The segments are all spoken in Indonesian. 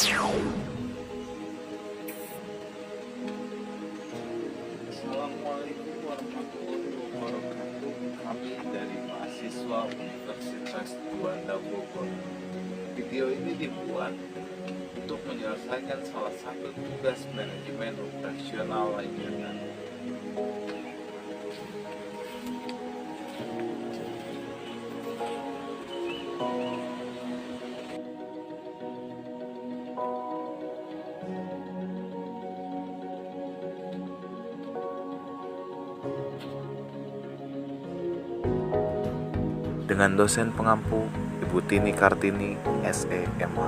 Assalamualaikum warahmatullahi wabarakatuh. Kami dari mahasiswa Universitas Juanda Bogor. Video ini dibuat untuk menyelesaikan salah satu tugas manajemen operasional lainnya. Dengan dosen pengampu Ibu Tini Kartini, SE, MH.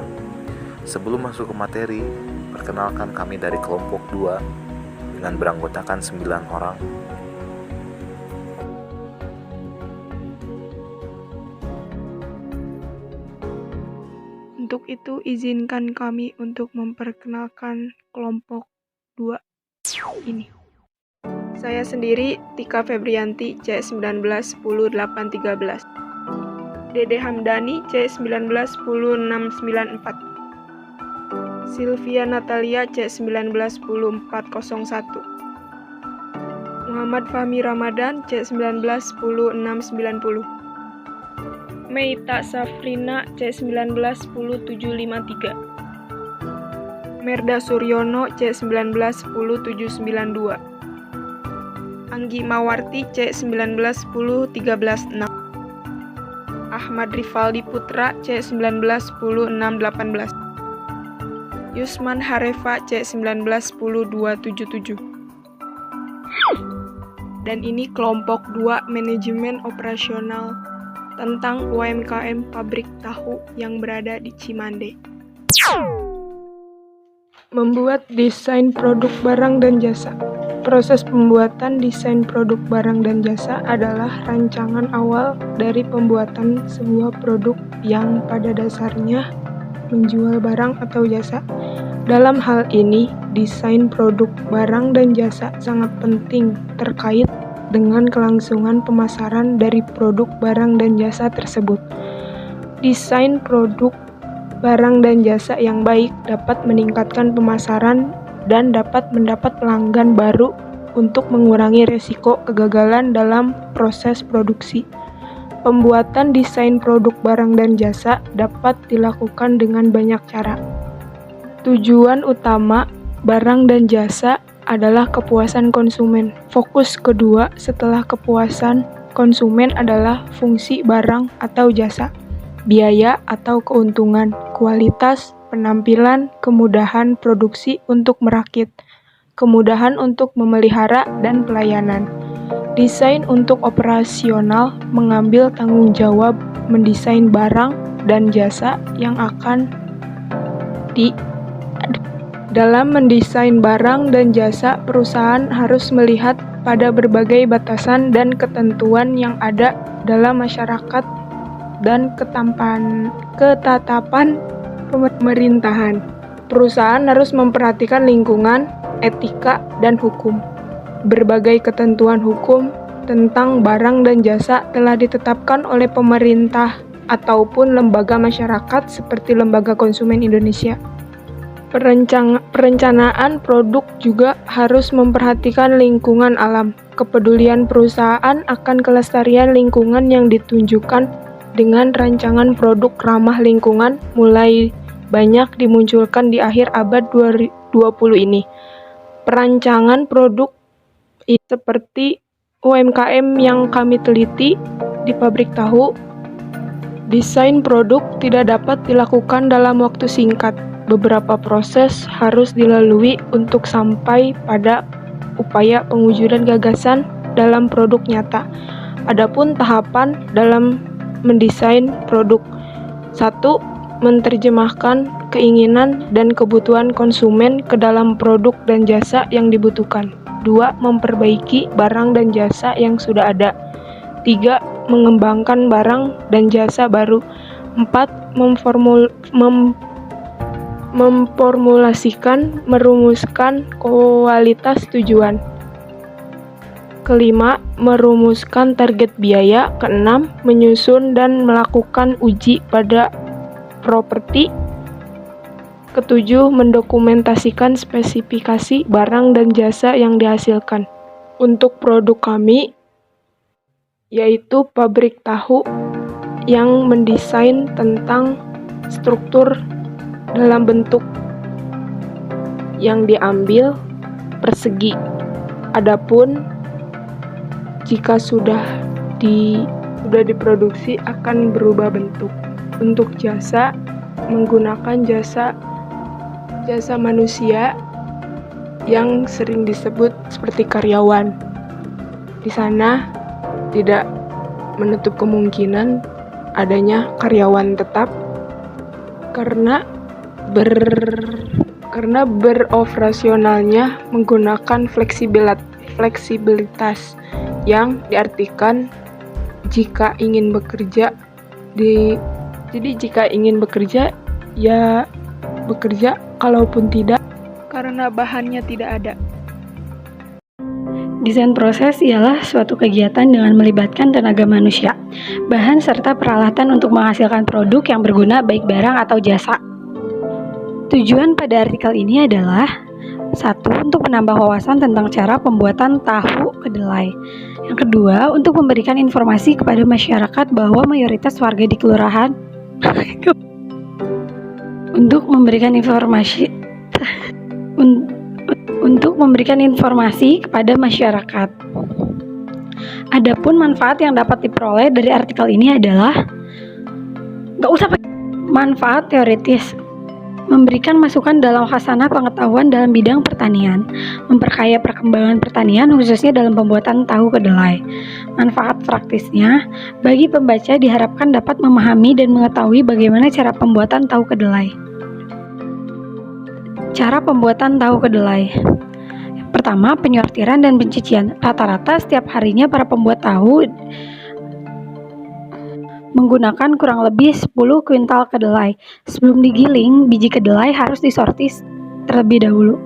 Sebelum masuk ke materi, perkenalkan kami dari kelompok 2 dengan beranggotakan 9 orang. Untuk itu, izinkan kami untuk memperkenalkan kelompok 2 ini. Saya sendiri, Tika Febrianti, C1910-813. Dede Hamdani, C1910-694. Sylvia Natalia, C1910-401. Muhammad Fahmi Ramadan, C1910-690. Meita Safrina, C1910-753. Merda Suryono, C1910-792. Anggi Mawarti, C1910-136. Ahmad Rivaldi Putra, C1910-618. Yusman Harefa, C1910-277. Dan ini kelompok 2 manajemen operasional tentang UMKM pabrik tahu yang berada di Cimande. Membuat desain produk barang dan jasa. Proses pembuatan desain produk barang dan jasa adalah rancangan awal dari pembuatan sebuah produk yang pada dasarnya menjual barang atau jasa. Dalam hal ini, desain produk barang dan jasa sangat penting terkait dengan kelangsungan pemasaran dari produk barang dan jasa tersebut. Desain produk barang dan jasa yang baik dapat meningkatkan pemasaran dan dapat mendapat pelanggan baru untuk mengurangi risiko kegagalan dalam proses produksi. Pembuatan desain produk barang dan jasa dapat dilakukan dengan banyak cara. Tujuan utama barang dan jasa adalah kepuasan konsumen. Fokus kedua setelah kepuasan konsumen adalah fungsi barang atau jasa, biaya atau keuntungan, kualitas, penampilan, kemudahan produksi untuk merakit, kemudahan untuk memelihara, dan pelayanan. Desain untuk operasional mengambil tanggung jawab mendesain barang dan jasa yang akan Dalam mendesain barang dan jasa, perusahaan harus melihat pada berbagai batasan dan ketentuan yang ada dalam masyarakat dan ketatapan pemerintahan. Perusahaan harus memperhatikan lingkungan, etika, dan hukum. Berbagai ketentuan hukum tentang barang dan jasa telah ditetapkan oleh pemerintah ataupun lembaga masyarakat seperti Lembaga Konsumen Indonesia. Perencanaan produk juga harus memperhatikan lingkungan alam. Kepedulian perusahaan akan kelestarian lingkungan yang ditunjukkan dengan rancangan produk ramah lingkungan mulai banyak dimunculkan di akhir abad 20 ini. Perancangan produk seperti UMKM yang kami teliti di pabrik tahu, desain produk tidak dapat dilakukan dalam waktu singkat. Beberapa proses harus dilalui untuk sampai pada upaya pewujudan gagasan dalam produk nyata. Adapun tahapan dalam mendesain produk. 1. Menerjemahkan keinginan dan kebutuhan konsumen ke dalam produk dan jasa yang dibutuhkan. 2. Memperbaiki barang dan jasa yang sudah ada. 3. Mengembangkan barang dan jasa baru. 4. Memformulasikan, merumuskan kualitas tujuan. Kelima, merumuskan target biaya. Keenam, menyusun dan melakukan uji pada properti. Ketujuh, mendokumentasikan spesifikasi barang dan jasa yang dihasilkan. Untuk produk kami, yaitu pabrik tahu yang mendesain tentang struktur dalam bentuk yang diambil persegi. Adapun jika sudah diproduksi akan berubah bentuk. Untuk jasa, menggunakan jasa manusia yang sering disebut seperti karyawan. Di sana tidak menutup kemungkinan adanya karyawan tetap karena beroperasionalnya menggunakan fleksibilitas yang diartikan jika ingin bekerja ya bekerja, kalaupun tidak karena bahannya tidak ada. Desain proses ialah suatu kegiatan dengan melibatkan tenaga manusia, bahan serta peralatan untuk menghasilkan produk yang berguna baik barang atau jasa. Tujuan pada artikel ini adalah 1. Untuk menambah wawasan tentang cara pembuatan tahu kedelai. Yang kedua, untuk memberikan informasi kepada masyarakat bahwa mayoritas warga di kelurahan untuk memberikan informasi kepada masyarakat. Adapun manfaat yang dapat diperoleh dari artikel ini adalah manfaat teoritis, memberikan masukan dalam khasanah pengetahuan dalam bidang pertanian, memperkaya perkembangan pertanian khususnya dalam pembuatan tahu kedelai. Manfaat praktisnya, bagi pembaca diharapkan dapat memahami dan mengetahui bagaimana cara pembuatan tahu kedelai. Cara pembuatan tahu kedelai. Pertama, penyortiran dan pencucian. Rata-rata setiap harinya para pembuat tahu menggunakan kurang lebih 10 kuintal kedelai. Sebelum digiling, biji kedelai harus disortir terlebih dahulu.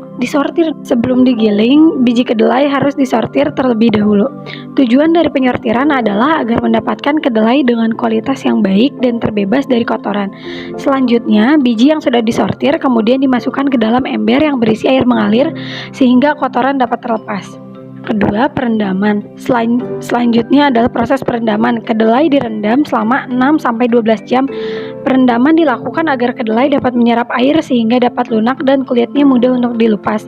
Tujuan dari penyortiran adalah agar mendapatkan kedelai dengan kualitas yang baik dan terbebas dari kotoran. Selanjutnya, biji yang sudah disortir kemudian dimasukkan ke dalam ember yang berisi air mengalir sehingga kotoran dapat terlepas. Kedua, perendaman. Selanjutnya adalah proses perendaman. Kedelai direndam selama 6-12 jam. Perendaman dilakukan agar kedelai dapat menyerap air sehingga dapat lunak dan kulitnya mudah untuk dilepas.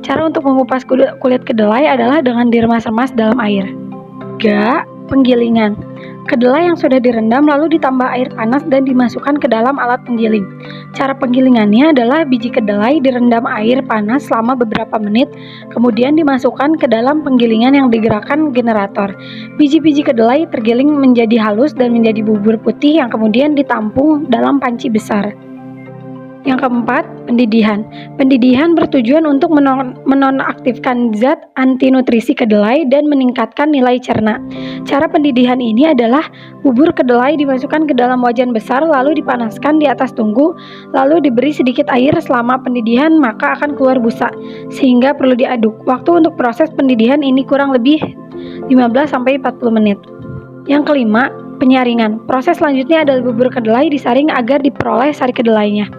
Cara untuk mengupas kulit kedelai adalah dengan diremas-remas dalam air. 3. Penggilingan. Kedelai yang sudah direndam lalu ditambah air panas dan dimasukkan ke dalam alat penggiling. Cara penggilingannya adalah biji kedelai direndam air panas selama beberapa menit, kemudian dimasukkan ke dalam penggilingan yang digerakkan generator. Biji-biji kedelai tergiling menjadi halus dan menjadi bubur putih yang kemudian ditampung dalam panci besar. Yang keempat, pendidihan. Pendidihan bertujuan untuk menonaktifkan zat antinutrisi kedelai dan meningkatkan nilai cerna. Cara pendidihan ini adalah bubur kedelai dimasukkan ke dalam wajan besar lalu dipanaskan di atas tungku, lalu diberi sedikit air. Selama pendidihan maka akan keluar busa, sehingga perlu diaduk. Waktu untuk proses pendidihan ini kurang lebih 15-40 menit. Yang kelima, penyaringan. Proses selanjutnya adalah bubur kedelai disaring agar diperoleh sari kedelainya.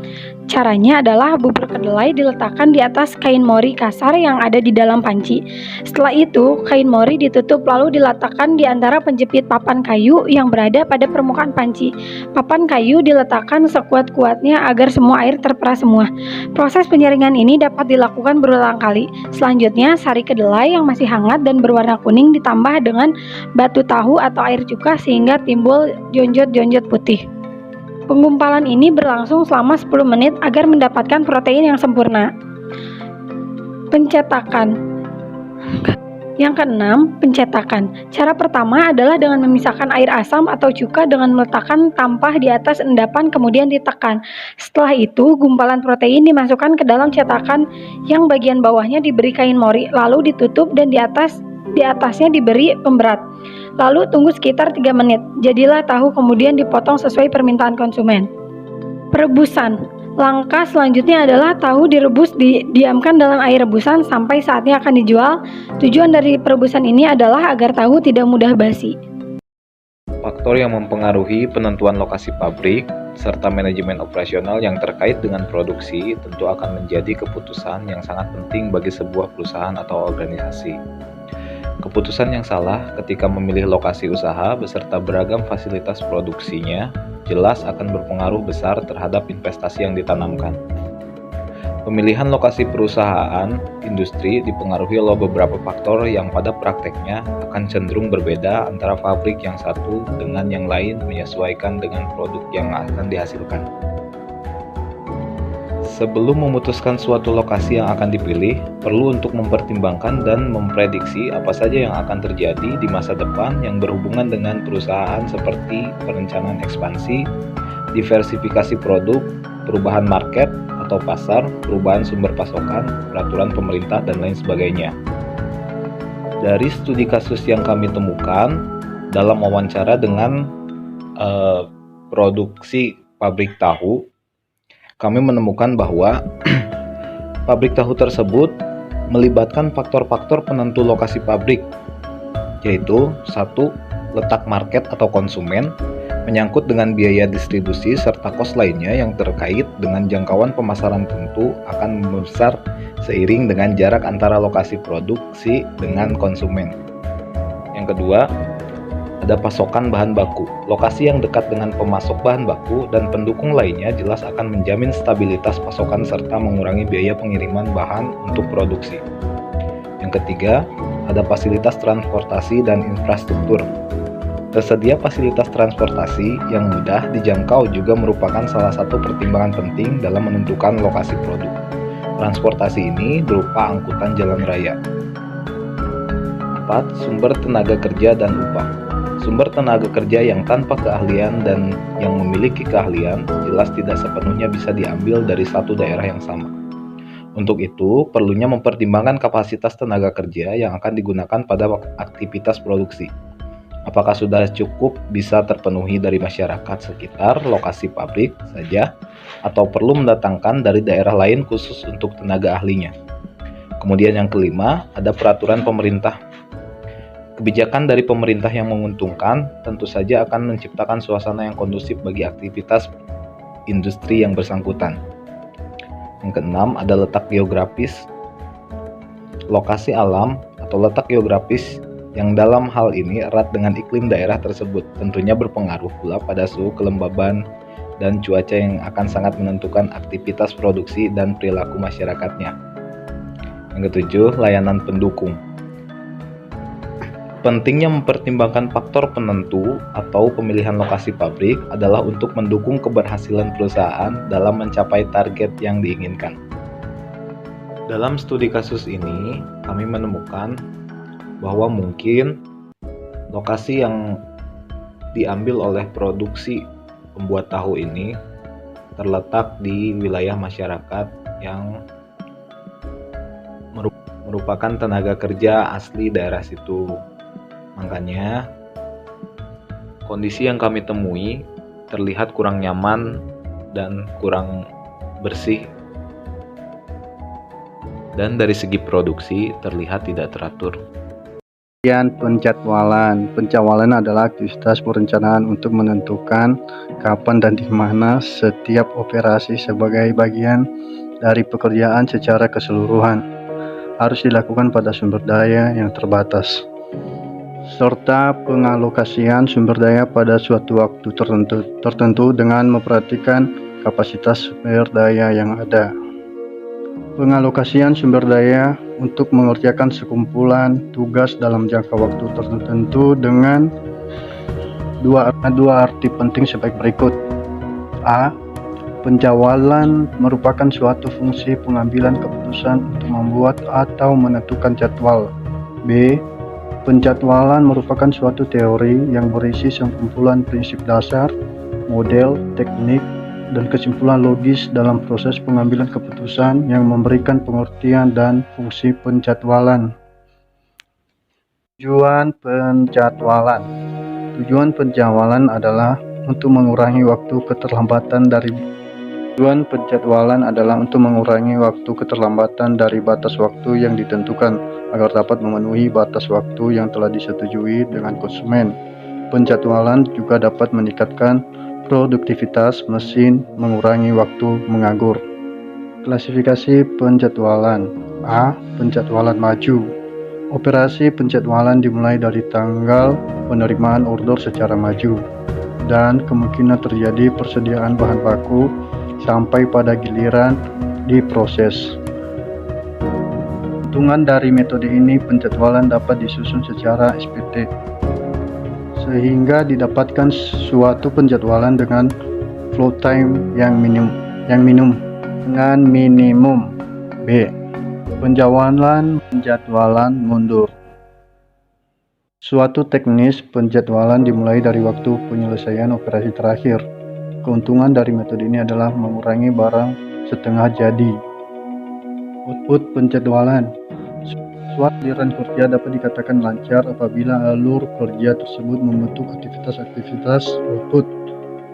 Caranya adalah bubur kedelai diletakkan di atas kain mori kasar yang ada di dalam panci. Setelah itu, kain mori ditutup lalu diletakkan di antara penjepit papan kayu yang berada pada permukaan panci. Papan kayu diletakkan sekuat-kuatnya agar semua air terperas semua. Proses penyaringan ini dapat dilakukan berulang kali. Selanjutnya, sari kedelai yang masih hangat dan berwarna kuning ditambah dengan batu tahu atau air cuka sehingga timbul jonjot-jonjot putih. Penggumpalan ini berlangsung selama 10 menit agar mendapatkan protein yang sempurna. Pencetakan. Yang keenam, pencetakan. Cara pertama adalah dengan memisahkan air asam atau cuka dengan meletakkan tampah di atas endapan kemudian ditekan. Setelah itu, gumpalan protein dimasukkan ke dalam cetakan yang bagian bawahnya diberi kain mori, lalu ditutup dan di atasnya diberi pemberat. Lalu tunggu sekitar 3 menit. Jadilah tahu kemudian dipotong sesuai permintaan konsumen. Perebusan. Langkah selanjutnya adalah tahu direbus didiamkan dalam air rebusan sampai saatnya akan dijual. Tujuan dari perebusan ini adalah agar tahu tidak mudah basi. Faktor yang mempengaruhi penentuan lokasi pabrik serta manajemen operasional yang terkait dengan produksi tentu akan menjadi keputusan yang sangat penting bagi sebuah perusahaan atau organisasi. Keputusan yang salah ketika memilih lokasi usaha beserta beragam fasilitas produksinya jelas akan berpengaruh besar terhadap investasi yang ditanamkan. Pemilihan lokasi perusahaan industri dipengaruhi oleh beberapa faktor yang pada prakteknya akan cenderung berbeda antara pabrik yang satu dengan yang lain menyesuaikan dengan produk yang akan dihasilkan. Sebelum memutuskan suatu lokasi yang akan dipilih, perlu untuk mempertimbangkan dan memprediksi apa saja yang akan terjadi di masa depan yang berhubungan dengan perusahaan seperti perencanaan ekspansi, diversifikasi produk, perubahan market atau pasar, perubahan sumber pasokan, peraturan pemerintah, dan lain sebagainya. Dari studi kasus yang kami temukan dalam wawancara dengan produksi pabrik tahu, kami menemukan bahwa pabrik tahu tersebut melibatkan faktor-faktor penentu lokasi pabrik, yaitu 1. Letak market atau konsumen, menyangkut dengan biaya distribusi serta kos lainnya yang terkait dengan jangkauan pemasaran tentu akan membesar seiring dengan jarak antara lokasi produksi dengan konsumen. Yang kedua, ada pasokan bahan baku. Lokasi yang dekat dengan pemasok bahan baku dan pendukung lainnya jelas akan menjamin stabilitas pasokan serta mengurangi biaya pengiriman bahan untuk produksi. Yang ketiga, ada fasilitas transportasi dan infrastruktur. Tersedia fasilitas transportasi yang mudah dijangkau juga merupakan salah satu pertimbangan penting dalam menentukan lokasi produk. Transportasi ini berupa angkutan jalan raya. 4. Sumber tenaga kerja dan upah. Sumber tenaga kerja yang tanpa keahlian dan yang memiliki keahlian jelas tidak sepenuhnya bisa diambil dari satu daerah yang sama. Untuk itu, perlunya mempertimbangkan kapasitas tenaga kerja yang akan digunakan pada aktivitas produksi. Apakah sudah cukup bisa terpenuhi dari masyarakat sekitar lokasi pabrik saja, atau perlu mendatangkan dari daerah lain khusus untuk tenaga ahlinya? Kemudian yang kelima, ada peraturan pemerintah. Kebijakan dari pemerintah yang menguntungkan tentu saja akan menciptakan suasana yang kondusif bagi aktivitas industri yang bersangkutan. Yang keenam, ada letak geografis. Lokasi alam atau letak geografis yang dalam hal ini erat dengan iklim daerah tersebut tentunya berpengaruh pula pada suhu kelembaban dan cuaca yang akan sangat menentukan aktivitas produksi dan perilaku masyarakatnya. Yang ketujuh, layanan pendukung. Pentingnya mempertimbangkan faktor penentu atau pemilihan lokasi pabrik adalah untuk mendukung keberhasilan perusahaan dalam mencapai target yang diinginkan. Dalam studi kasus ini, kami menemukan bahwa mungkin lokasi yang diambil oleh produksi pembuat tahu ini terletak di wilayah masyarakat yang merupakan tenaga kerja asli daerah situ. Makanya kondisi yang kami temui terlihat kurang nyaman dan kurang bersih, dan dari segi produksi terlihat tidak teratur. Penjadwalan adalah aktivitas perencanaan untuk menentukan kapan dan di mana setiap operasi sebagai bagian dari pekerjaan secara keseluruhan harus dilakukan pada sumber daya yang terbatas, serta pengalokasian sumber daya pada suatu waktu tertentu dengan memperhatikan kapasitas sumber daya yang ada. Pengalokasian sumber daya untuk mengerjakan sekumpulan tugas dalam jangka waktu tertentu dengan dua arti penting sebagai berikut. A. Penjadwalan merupakan suatu fungsi pengambilan keputusan untuk membuat atau menentukan jadwal. B. Penjadwalan merupakan suatu teori yang berisi sekumpulan prinsip dasar, model, teknik, dan kesimpulan logis dalam proses pengambilan keputusan yang memberikan pengertian dan fungsi penjadwalan. Tujuan penjadwalan adalah untuk mengurangi waktu keterlambatan dari batas waktu yang ditentukan agar dapat memenuhi batas waktu yang telah disetujui dengan konsumen. penjadwalan juga dapat meningkatkan produktivitas mesin, mengurangi waktu menganggur. Klasifikasi penjadwalan. A. Penjadwalan maju. Operasi penjadwalan dimulai dari tanggal penerimaan order secara maju dan kemungkinan terjadi persediaan bahan baku sampai pada giliran diproses. Keuntungan dari metode ini, penjadwalan dapat disusun secara SPT sehingga didapatkan suatu penjadwalan dengan flow time yang minimum. B. Penjadwalan mundur. Suatu teknis penjadwalan dimulai dari waktu penyelesaian operasi terakhir. Keuntungan dari metode ini adalah mengurangi barang setengah jadi. Output penjadwalan. Suatu aliran kerja dapat dikatakan lancar apabila alur kerja tersebut membentuk aktivitas-aktivitas output.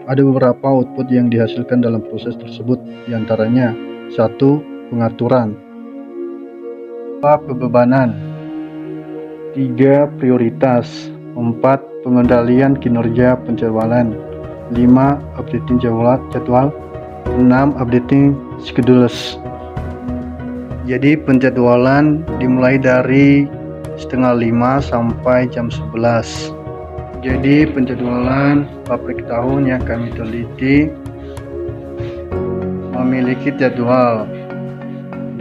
Ada beberapa output yang dihasilkan dalam proses tersebut, diantaranya 1. Pengaturan, 2. Kebebanan, 3. Prioritas, 4. Pengendalian kinerja penjadwalan, 5. Updating jadwal, 6. Updating schedules. Jadi penjadwalan dimulai dari setengah 5 sampai jam 11. Jadi penjadwalan pabrik tahu yang kami teliti memiliki jadwal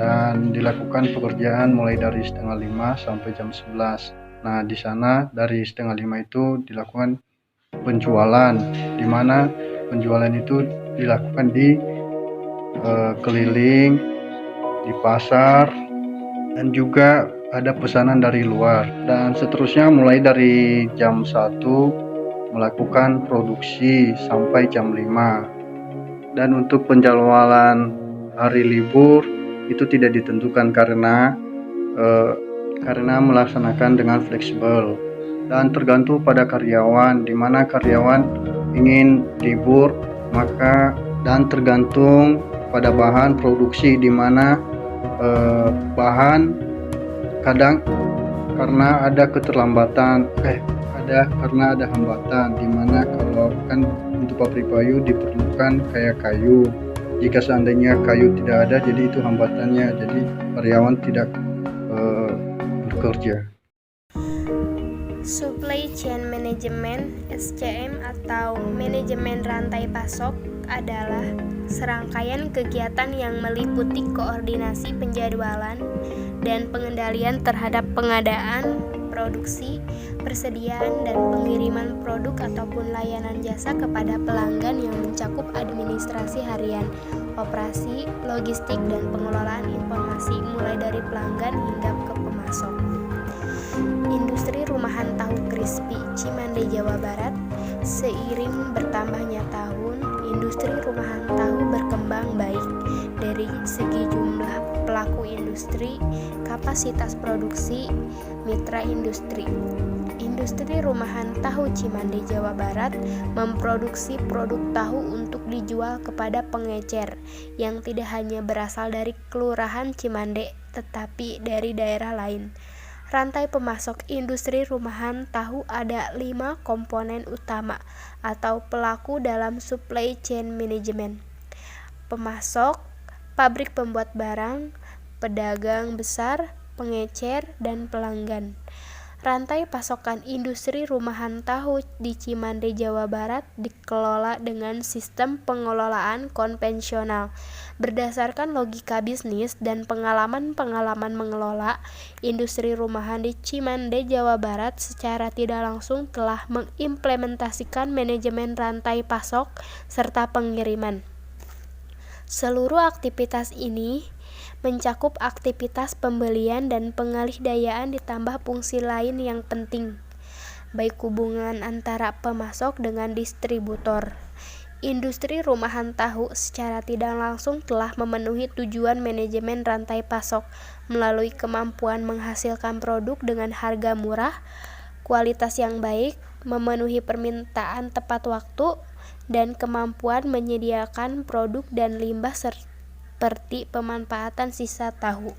dan dilakukan pekerjaan mulai dari setengah 5 sampai jam 11. Nah, di sana dari setengah 5 itu dilakukan penjualan, di mana penjualan itu dilakukan di keliling, di pasar, dan juga ada pesanan dari luar. Dan seterusnya mulai dari jam 1 melakukan produksi sampai jam 5. Dan untuk penjadwalan hari libur itu tidak ditentukan karena melaksanakan dengan fleksibel dan tergantung pada karyawan, di mana karyawan ingin libur dan tergantung pada bahan produksi, di mana bahan kadang karena ada keterlambatan karena ada hambatan, di mana kalau kan untuk pabrik kayu diperlukan kayak kayu. Jika seandainya kayu tidak ada, jadi itu hambatannya, jadi karyawan tidak bekerja. Supply Chain Management (SCM) atau manajemen rantai pasok adalah serangkaian kegiatan yang meliputi koordinasi penjadwalan dan pengendalian terhadap pengadaan, produksi, persediaan, dan pengiriman produk ataupun layanan jasa kepada pelanggan yang mencakup administrasi harian, operasi, logistik, dan pengelolaan informasi mulai dari pelanggan hingga ke pemasok. Industri rumahan tahu crispy Cimande, Jawa Barat. Seiring bertambahnya tahun, industri rumahan tahu berkembang baik dari segi jumlah pelaku industri, kapasitas produksi, mitra industri. Industri rumahan tahu Cimande, Jawa Barat memproduksi produk tahu untuk dijual kepada pengecer yang tidak hanya berasal dari Kelurahan Cimande tetapi dari daerah lain. Rantai pemasok industri rumahan tahu ada 5 komponen utama atau pelaku dalam supply chain management. Pemasok, pabrik pembuat barang, pedagang besar, pengecer, dan pelanggan. Rantai pasokan industri rumahan tahu di Cimande, Jawa Barat dikelola dengan sistem pengelolaan konvensional. Berdasarkan logika bisnis dan pengalaman mengelola, industri rumahan di Cimande, Jawa Barat secara tidak langsung telah mengimplementasikan manajemen rantai pasok serta pengiriman. Seluruh aktivitas ini mencakup aktivitas pembelian dan pengalih-dayaan ditambah fungsi lain yang penting, baik hubungan antara pemasok dengan distributor. Industri rumahan tahu secara tidak langsung telah memenuhi tujuan manajemen rantai pasok melalui kemampuan menghasilkan produk dengan harga murah, kualitas yang baik, memenuhi permintaan tepat waktu, dan kemampuan menyediakan produk dan limbah seperti pemanfaatan sisa tahu.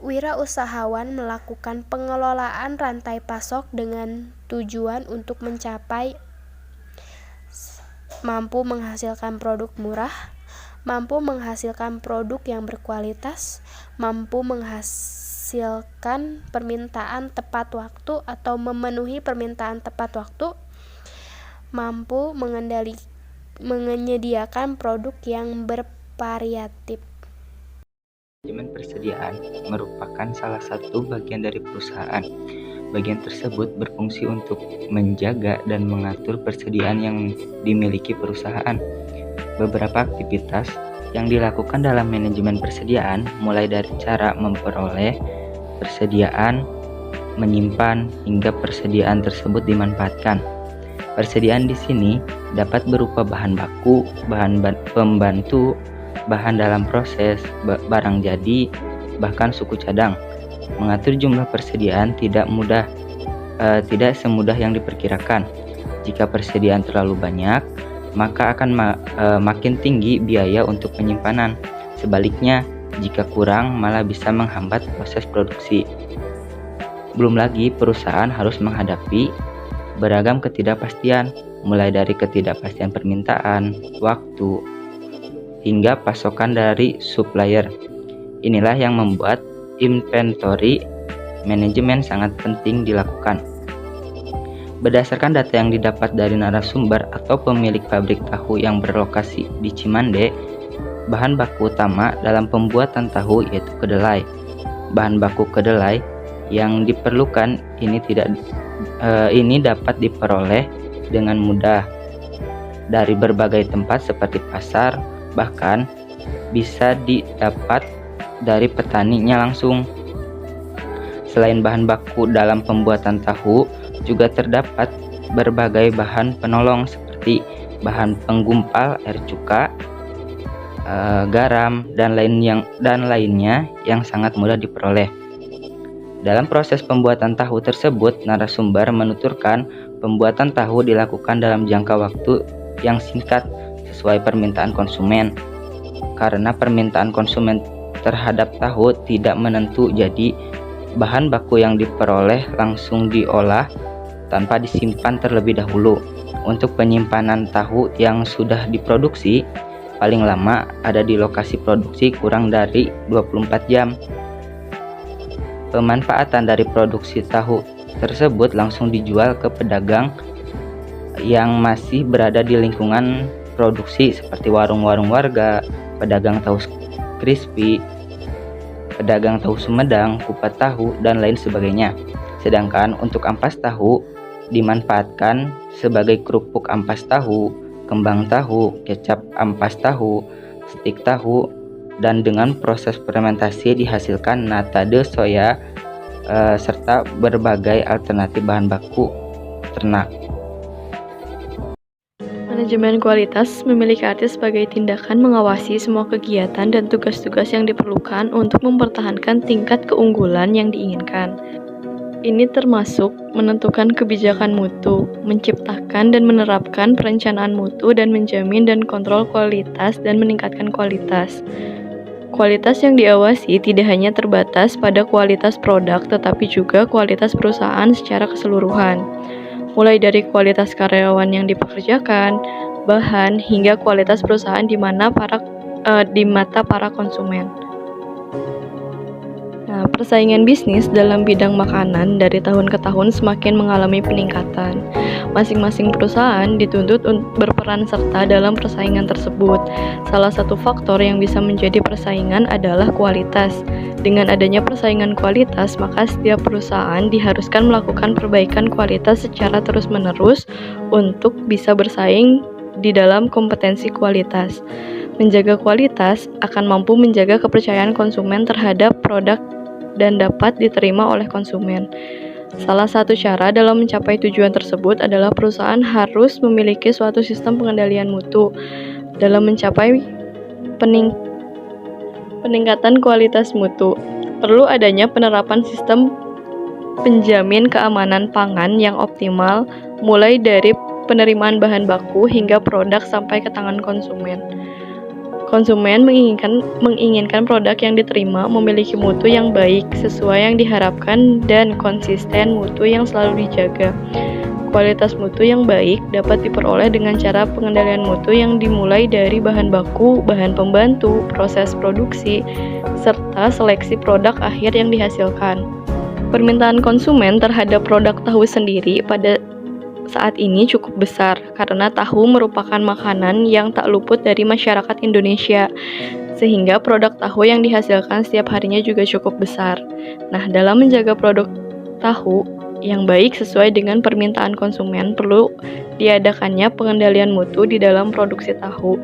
Wirausahawan melakukan pengelolaan rantai pasok dengan tujuan untuk mencapai mampu menghasilkan produk murah, mampu menghasilkan produk yang berkualitas, mampu menghasilkan permintaan tepat waktu atau memenuhi permintaan tepat waktu, mampu menyediakan produk yang bervariatif. Manajemen persediaan merupakan salah satu bagian dari perusahaan. Bagian tersebut berfungsi untuk menjaga dan mengatur persediaan yang dimiliki perusahaan. Beberapa aktivitas yang dilakukan dalam manajemen persediaan mulai dari cara memperoleh persediaan, menyimpan, hingga persediaan tersebut dimanfaatkan. Persediaan di sini dapat berupa bahan baku, bahan pembantu, bahan dalam proses, barang jadi, bahkan suku cadang. Mengatur jumlah persediaan tidak semudah yang diperkirakan. Jika persediaan terlalu banyak, maka akan makin tinggi biaya untuk penyimpanan. Sebaliknya, jika kurang malah bisa menghambat proses produksi. Belum lagi perusahaan harus menghadapi beragam ketidakpastian, mulai dari ketidakpastian permintaan, waktu, hingga pasokan dari supplier. Inilah yang membuat inventory manajemen sangat penting dilakukan. Berdasarkan data yang didapat dari narasumber atau pemilik pabrik tahu yang berlokasi di Cimande, bahan baku utama dalam pembuatan tahu yaitu kedelai. Bahan baku kedelai yang diperlukan ini dapat diperoleh dengan mudah dari berbagai tempat seperti pasar, bahkan bisa didapat dari petaninya langsung. Selain bahan baku dalam pembuatan tahu, juga terdapat berbagai bahan penolong seperti bahan penggumpal air cuka, garam, dan lainnya yang sangat mudah diperoleh. Dalam proses pembuatan tahu tersebut, narasumber menuturkan pembuatan tahu dilakukan dalam jangka waktu yang singkat sesuai permintaan konsumen. Karena permintaan konsumen terhadap tahu tidak menentu, jadi bahan baku yang diperoleh langsung diolah tanpa disimpan terlebih dahulu. Untuk penyimpanan tahu yang sudah diproduksi, paling lama ada di lokasi produksi kurang dari 24 jam. Pemanfaatan dari produksi tahu tersebut langsung dijual ke pedagang yang masih berada di lingkungan produksi seperti warung-warung warga, pedagang tahu crispy, pedagang tahu Sumedang, kupat tahu, dan lain sebagainya. Sedangkan untuk ampas tahu dimanfaatkan sebagai kerupuk ampas tahu, kembang tahu, kecap ampas tahu, stik tahu, dan dengan proses fermentasi dihasilkan natade soya serta berbagai alternatif bahan baku ternak. Manajemen kualitas memiliki arti sebagai tindakan mengawasi semua kegiatan dan tugas-tugas yang diperlukan untuk mempertahankan tingkat keunggulan yang diinginkan. Ini termasuk menentukan kebijakan mutu, menciptakan dan menerapkan perencanaan mutu, dan menjamin dan kontrol kualitas dan meningkatkan kualitas. Kualitas yang diawasi tidak hanya terbatas pada kualitas produk, tetapi juga kualitas perusahaan secara keseluruhan. Mulai dari kualitas karyawan yang dipekerjakan, bahan, hingga kualitas perusahaan di mata para konsumen. Nah, persaingan bisnis dalam bidang makanan dari tahun ke tahun semakin mengalami peningkatan. Masing-masing perusahaan dituntut untuk berperan serta dalam persaingan tersebut. Salah satu faktor yang bisa menjadi persaingan adalah kualitas. Dengan adanya persaingan kualitas, maka setiap perusahaan diharuskan melakukan perbaikan kualitas secara terus-menerus untuk bisa bersaing di dalam kompetensi kualitas. Menjaga kualitas akan mampu menjaga kepercayaan konsumen terhadap produk dan dapat diterima oleh konsumen. Salah satu cara dalam mencapai tujuan tersebut adalah perusahaan harus memiliki suatu sistem pengendalian mutu. Dalam mencapai peningkatan kualitas mutu, perlu adanya penerapan sistem penjamin keamanan pangan yang optimal, mulai dari penerimaan bahan baku hingga produk sampai ke tangan konsumen. Konsumen menginginkan produk yang diterima memiliki mutu yang baik, sesuai yang diharapkan, dan konsisten mutu yang selalu dijaga. Kualitas mutu yang baik dapat diperoleh dengan cara pengendalian mutu yang dimulai dari bahan baku, bahan pembantu, proses produksi, serta seleksi produk akhir yang dihasilkan. Permintaan konsumen terhadap produk tahu sendiri pada saat ini cukup besar karena tahu merupakan makanan yang tak luput dari masyarakat Indonesia, sehingga produk tahu yang dihasilkan setiap harinya juga cukup besar. Nah, dalam menjaga produk tahu yang baik sesuai dengan permintaan konsumen, perlu diadakannya pengendalian mutu di dalam produksi tahu.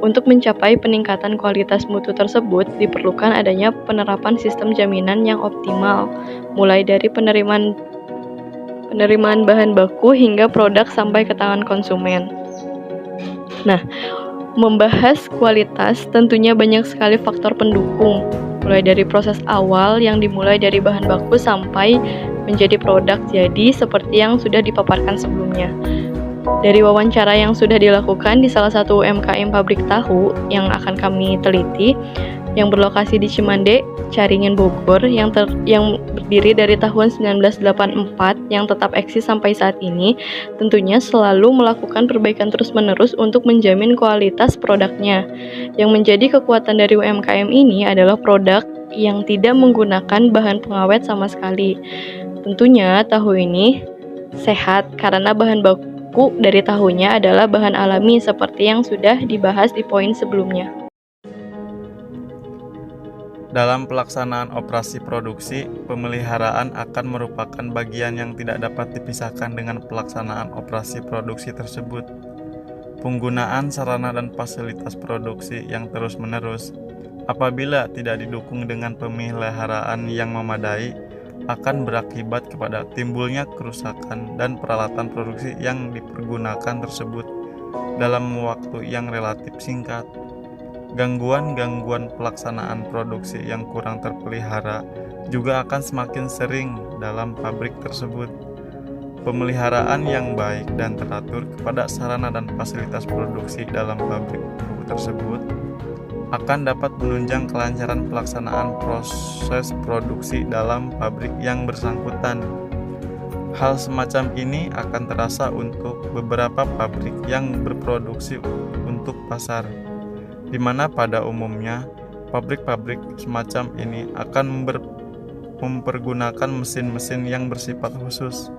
Untuk mencapai peningkatan kualitas mutu tersebut, diperlukan adanya penerapan sistem jaminan yang optimal, mulai dari penerimaan bahan baku hingga produk sampai ke tangan konsumen. Nah, membahas kualitas tentunya banyak sekali faktor pendukung, mulai dari proses awal yang dimulai dari bahan baku sampai menjadi produk jadi seperti yang sudah dipaparkan sebelumnya. Dari wawancara yang sudah dilakukan di salah satu UMKM pabrik tahu yang akan kami teliti, yang berlokasi di Cimande, Caringin, Bogor, yang berdiri dari tahun 1984, yang tetap eksis sampai saat ini, tentunya selalu melakukan perbaikan terus-menerus untuk menjamin kualitas produknya. Yang menjadi kekuatan dari UMKM ini adalah produk yang tidak menggunakan bahan pengawet sama sekali. Tentunya tahu ini sehat karena bahan baku dari tahunya adalah bahan alami seperti yang sudah dibahas di poin sebelumnya. Dalam pelaksanaan operasi produksi, pemeliharaan akan merupakan bagian yang tidak dapat dipisahkan dengan pelaksanaan operasi produksi tersebut. Penggunaan sarana dan fasilitas produksi yang terus-menerus, apabila tidak didukung dengan pemeliharaan yang memadai, akan berakibat kepada timbulnya kerusakan dan peralatan produksi yang dipergunakan tersebut dalam waktu yang relatif singkat. Gangguan-gangguan pelaksanaan produksi yang kurang terpelihara juga akan semakin sering dalam pabrik tersebut. Pemeliharaan yang baik dan teratur kepada sarana dan fasilitas produksi dalam pabrik tersebut akan dapat menunjang kelancaran pelaksanaan proses produksi dalam pabrik yang bersangkutan. Hal semacam ini akan terasa untuk beberapa pabrik yang berproduksi untuk pasar, di mana pada umumnya pabrik-pabrik semacam ini akan mempergunakan mesin-mesin yang bersifat khusus.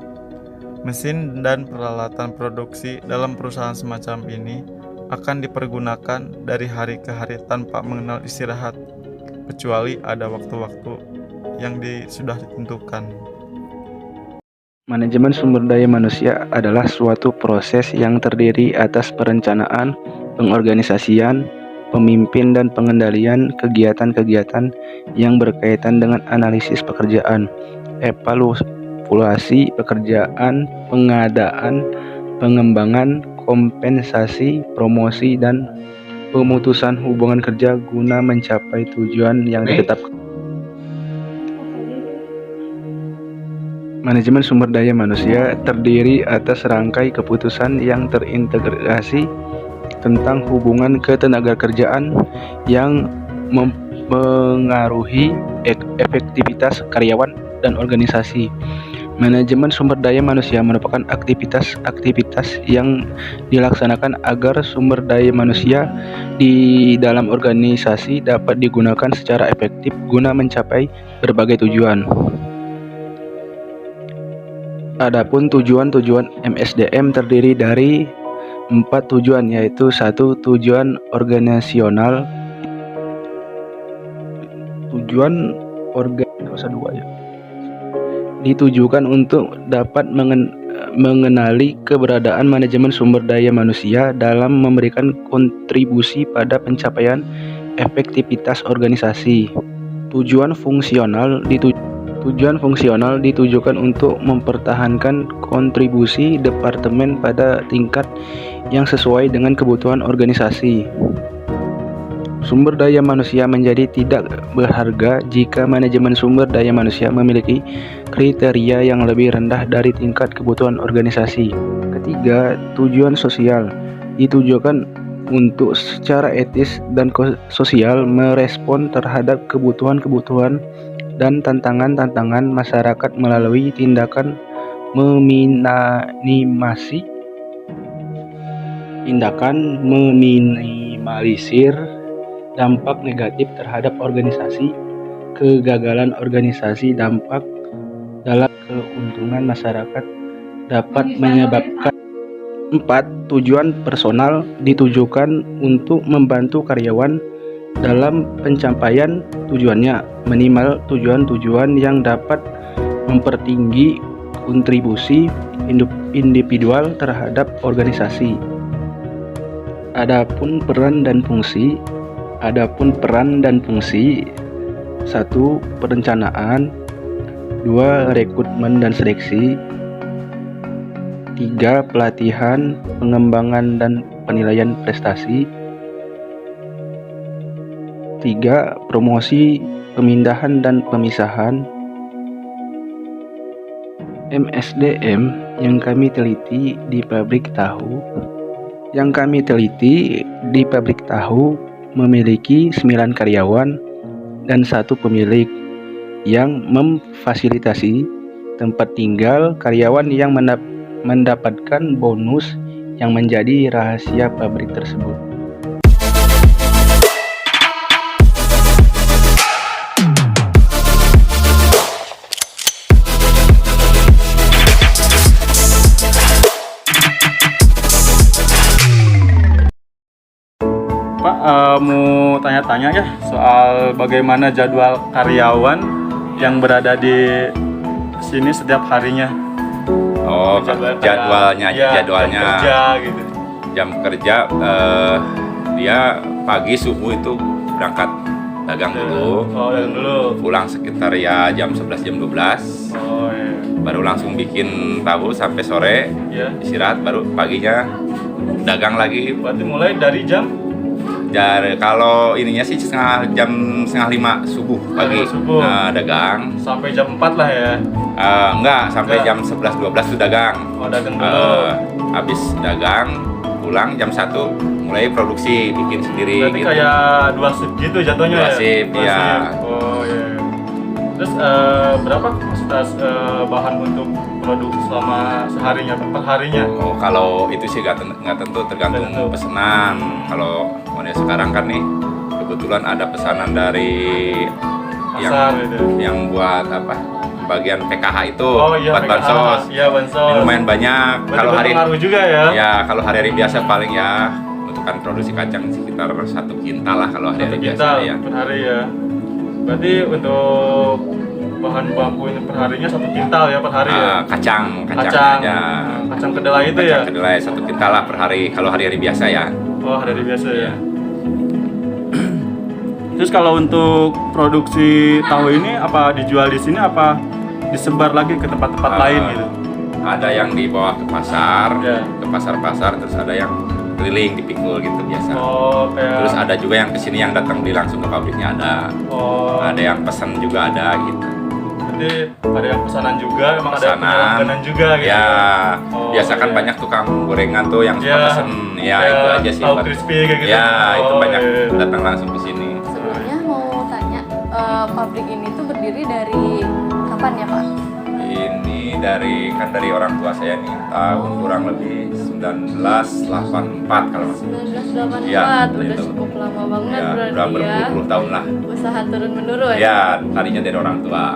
Mesin dan peralatan produksi dalam perusahaan semacam ini akan dipergunakan dari hari ke hari tanpa mengenal istirahat, kecuali ada waktu-waktu yang sudah ditentukan. Manajemen sumber daya manusia adalah suatu proses yang terdiri atas perencanaan, pengorganisasian, pemimpin dan pengendalian kegiatan-kegiatan yang berkaitan dengan analisis pekerjaan, evaluasi pekerjaan, pengadaan, pengembangan, kompensasi, promosi, dan pemutusan hubungan kerja guna mencapai tujuan yang ditetapkan. Manajemen sumber daya manusia terdiri atas rangkai keputusan yang terintegrasi tentang hubungan ketenagakerjaan yang mempengaruhi efektivitas karyawan dan organisasi. Manajemen sumber daya manusia merupakan aktivitas-aktivitas yang dilaksanakan agar sumber daya manusia di dalam organisasi dapat digunakan secara efektif guna mencapai berbagai tujuan. Adapun tujuan-tujuan MSDM terdiri dari 4 tujuan, yaitu 1. Tujuan organisasional, ditujukan untuk dapat mengenali keberadaan manajemen sumber daya manusia dalam memberikan kontribusi pada pencapaian efektivitas organisasi. Tujuan fungsional ditujukan untuk mempertahankan kontribusi departemen pada tingkat yang sesuai dengan kebutuhan organisasi. Sumber daya manusia menjadi tidak berharga jika manajemen sumber daya manusia memiliki kriteria yang lebih rendah dari tingkat kebutuhan organisasi. Ketiga, tujuan sosial ditujukan untuk secara etis dan sosial merespon terhadap kebutuhan-kebutuhan dan tantangan-tantangan masyarakat melalui tindakan meminimasi tindakan meminimalisir dampak negatif terhadap organisasi, kegagalan organisasi, dampak dalam keuntungan masyarakat dapat menyebabkan. 4. Tujuan personal ditujukan untuk membantu karyawan dalam pencapaian tujuannya, minimal tujuan-tujuan yang dapat mempertinggi kontribusi individual terhadap organisasi. Adapun peran dan fungsi 1. Perencanaan. 2. Rekrutmen dan seleksi. 3. Pelatihan, pengembangan dan penilaian prestasi. 3. Promosi, pemindahan dan pemisahan. MSDM yang kami teliti di pabrik tahu memiliki 9 karyawan dan 1 pemilik yang memfasilitasi tempat tinggal karyawan yang mendapatkan bonus yang menjadi rahasia pabrik tersebut. Pak, mau tanya-tanya ya soal bagaimana jadwal karyawan yang berada di sini setiap harinya. Oh, jadwalnya jam kerja gitu. Jam kerja dia pagi subuh itu berangkat dagang dulu. Oh, dagang dulu. Pulang sekitar ya jam 11 jam 12. Oh, iya. Baru langsung bikin tahu sampai sore. Iya. Istirahat baru paginya dagang lagi. Berarti mulai dari jam kalau ininya sih jam setengah 5 subuh pagi. Nah, dagang sampai jam 4 lah ya. Enggak, sampai jam 11-12 tuh dagang. Oh, dagang dulu. Habis dagang, pulang jam 1 mulai produksi, bikin sendiri. Berarti gitu. Kayak 2 shift gitu jatuhnya ya? 2 shift, ya. Oh, iya. Terus berapa kapasitas bahan untuk produksi selama seharinya, per harinya? Oh, kalau itu sih nggak tentu, tergantung pesanan. Kalau model sekarang kan nih, kebetulan ada pesanan dari yang buat apa? Bagian PKH itu, buat PKH. bansos. Iya, bansos. Ini lumayan banyak. Kalau berpengaruh juga ya? Ya, kalau hari-hari biasa paling ya untuk kan produksi kacang sekitar 1 kintal lah kalau hari-hari biasa ya. Per hari ya. Berarti untuk bahan baku ini per harinya 1 kintal ya per hari ya? Kacang ya. Kacang kedelai itu ya? Kacang kedelai 1 kintal lah per hari kalau hari-hari biasa ya. Oh, hari-hari biasa ya. Terus kalau untuk produksi tahu ini apa dijual di sini apa disebar lagi ke tempat-tempat lain gitu? Ada yang dibawa ke pasar, ke pasar-pasar, terus ada yang keliling dipikul gitu biasa. Oh, terus ada juga yang kesini yang datang beli langsung ke pabriknya ada. Oh. Ada yang pesan juga ada gitu. Berarti ada yang pesanan juga, emang pesanan, ada langganan juga gitu. Ya, biasa kan banyak tukang gorengan tuh yang suka pesen. Ya, itu aja sih. Tahu crispy kayak gitu. Ya, itu banyak datang langsung ke sini. Sebenarnya mau tanya, pabrik ini tuh berdiri dari kapan ya, Pak? Ini dari orang tua saya nih, tahun kurang lebih 1984 kalau nggak salah. 1984, Ya, udah cukup lama banget ya, berarti udah ya. berpuluh-puluh tahun lah. Usaha turun menurun. Ya, tadinya dari orang tua.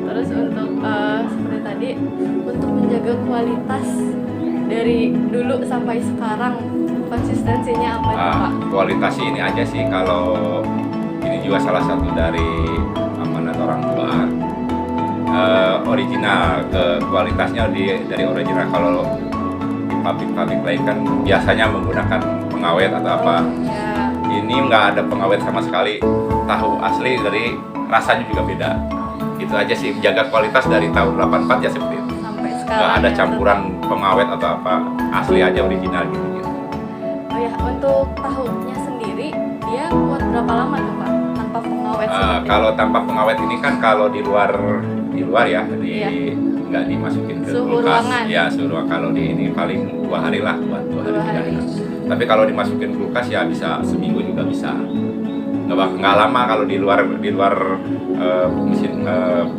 Terus untuk seperti tadi, untuk menjaga kualitas dari dulu sampai sekarang, konsistensinya apa itu, Pak? Kualitas ini aja sih, kalau ini juga salah satu dari amanat orang tua. Original, ke kualitasnya dari original. Kalau di pabrik-pabrik lain kan biasanya menggunakan pengawet atau apa. Ini nggak ada pengawet sama sekali. Tahu asli dari rasanya juga beda. Itu aja sih, jaga kualitas dari tahun 84 ya seperti itu. Sampai sekarang. Nggak ada campuran pengawet atau apa, asli aja original gitu. Oh ya, untuk tahunya sendiri dia kuat berapa lama tuh, Pak? Tanpa pengawet. Kalau tanpa pengawet ini kan kalau di luar ya, nggak dimasukin ke suhu kulkas. ruangan. Ya, suhu ruangan. Kalau di ini paling 2 hari lah, buat 2 hari. Tapi kalau dimasukin kulkas ya bisa seminggu juga bisa. Nggak lama kalau di luar mesin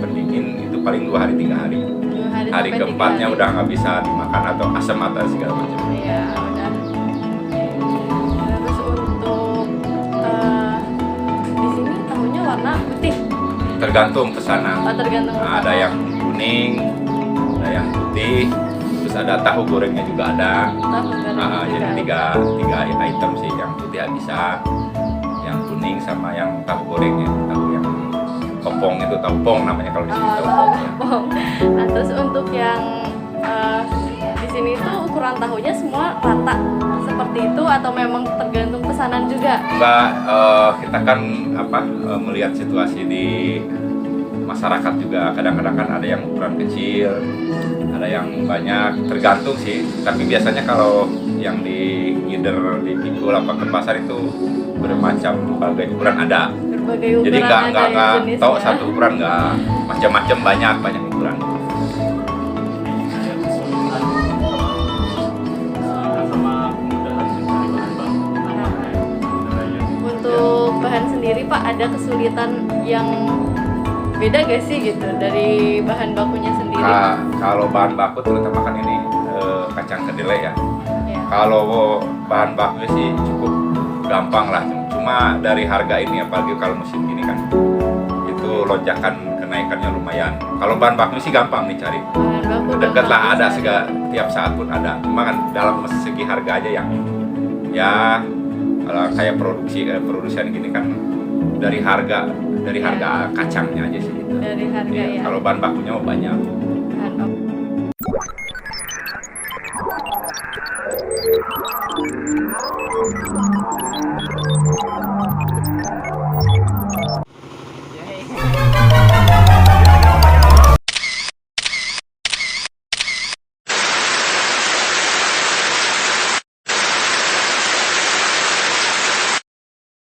pendingin itu paling 2 hari 3 hari. 2 hari hari sampai 3 keempatnya hari. udah nggak bisa dimakan atau asam atau segala macam. Iya, udah. Terus untuk di sini tahunya warna putih. Tergantung pesanan. Oh, tergantung Nah, ada pesanan. yang kuning, ada yang putih, terus ada tahu gorengnya juga ada. Tahu gorengnya Jadi juga tiga item sih, yang putih bisa, yang kuning sama yang tahu gorengnya, tahu yang kopong itu, tahu pong namanya kalau di sini. Tahu pong, ya. Tahu. Nah, terus untuk yang di sini tuh ukuran tahunya semua rata seperti itu atau memang tergantung pesanan juga? Enggak, kita kan melihat situasi di masyarakat juga. Kadang-kadang kan ada yang ukuran kecil, ada yang banyak, tergantung sih. Tapi biasanya kalau yang di ngider di pikul apa ke pasar itu bermacam berbagai ukuran ada. Berbagai ukuran Jadi nggak jenisnya. tahu satu ukuran, nggak macam-macam, banyak ukuran. Untuk bahan sendiri Pak, ada kesulitan yang beda gak sih gitu dari bahan bakunya sendiri? Kalau bahan baku terutama kan ini kacang kedelai ya. Ya. Kalau bahan baku sih cukup gampang lah. Cuma dari harga ini, apalagi kalau musim ini kan, itu lonjakan kenaikannya lumayan. Kalau bahan baku sih gampang dicari. Bahan baku Dekat gampang lah, ada dicari. tiap saat pun ada. Cuma kan dalam segi harga aja yang ya kalau kayak produsen gini kan dari harga kacangnya aja sih. Dari harga Iya, ya. Kalau bahan bakunya mau banyak.